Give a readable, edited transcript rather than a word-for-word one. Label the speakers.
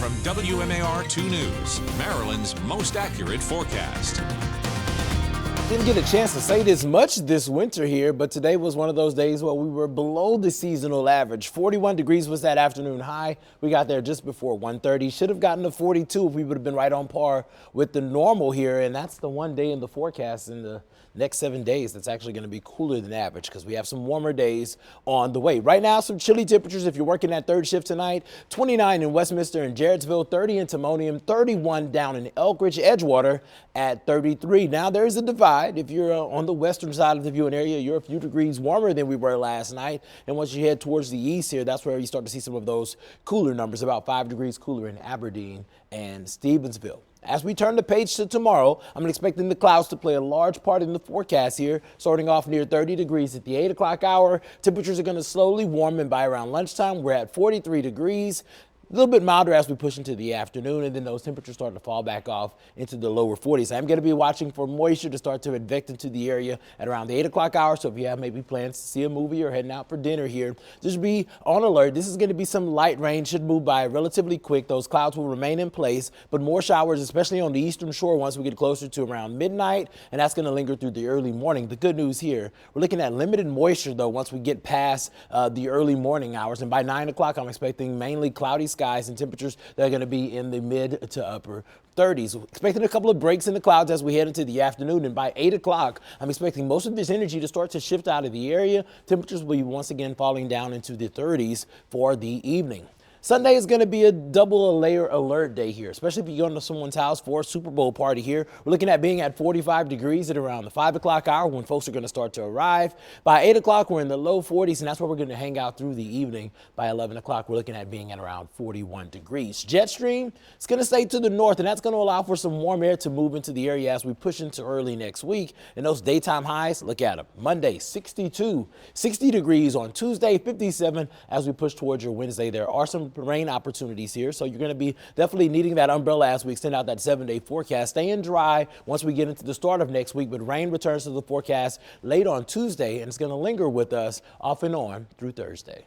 Speaker 1: from WMAR-2 News, Maryland's most accurate forecast.
Speaker 2: Didn't get a chance to say this much this winter here, but today was one of those days where we were below the seasonal average. 41 degrees was that afternoon high. We got there just before 1:30. Should have gotten to 42 if we would have been right on par with the normal here, and that's the one day in the forecast in the next 7 days that's actually going to be cooler than average because we have some warmer days on the way. Right now, some chilly temperatures if you're working that third shift tonight. 29 in Westminster and Jarrettsville, 30 in Timonium, 31 down in Elkridge, Edgewater at 33. Now there's a divide. If you're on the western side of the viewing area, you're a few degrees warmer than we were last night. And once you head towards the east here, that's where you start to see some of those cooler numbers, about 5 degrees cooler in Aberdeen and Stevensville. As we turn the page to tomorrow, I'm expecting the clouds to play a large part in the forecast here, starting off near 30 degrees at the 8 o'clock hour. Temperatures are going to slowly warm, and by around lunchtime, we're at 43 degrees. A little bit milder as we push into the afternoon, and then those temperatures start to fall back off into the lower 40s. I'm going to be watching for moisture to start to advect into the area at around the 8 o'clock hour. So if you have maybe plans to see a movie or heading out for dinner here, just be on alert. This is going to be some light rain, should move by relatively quick. Those clouds will remain in place, but more showers, especially on the eastern shore once we get closer to around midnight, and that's going to linger through the early morning. The good news here, we're looking at limited moisture, though, once we get past the early morning hours. And by 9 o'clock, I'm expecting mainly cloudy skies and temperatures that are going to be in the mid to upper 30s. Expecting a couple of breaks in the clouds as we head into the afternoon, and by 8 o'clock, I'm expecting most of this energy to start to shift out of the area. Temperatures will be once again falling down into the 30s for the evening. Sunday is going to be a double layer alert day here, especially if you go into someone's house for a Super Bowl party here. We're looking at being at 45 degrees at around the 5 o'clock hour when folks are going to start to arrive. By 8 o'clock, we're in the low 40s, and that's where we're going to hang out through the evening. By 11 o'clock, we're looking at being at around 41 degrees. Jet stream is going to stay to the north, and that's going to allow for some warm air to move into the area as we push into early next week. And those daytime highs, look at them. Monday, 62, 60 degrees on Tuesday, 57 as we push towards your Wednesday. There are some rain opportunities here, so you're going to be definitely needing that umbrella as we extend out that 7-day forecast. Staying dry once we get into the start of next week, but rain returns to the forecast late on Tuesday, and it's going to linger with us off and on through Thursday.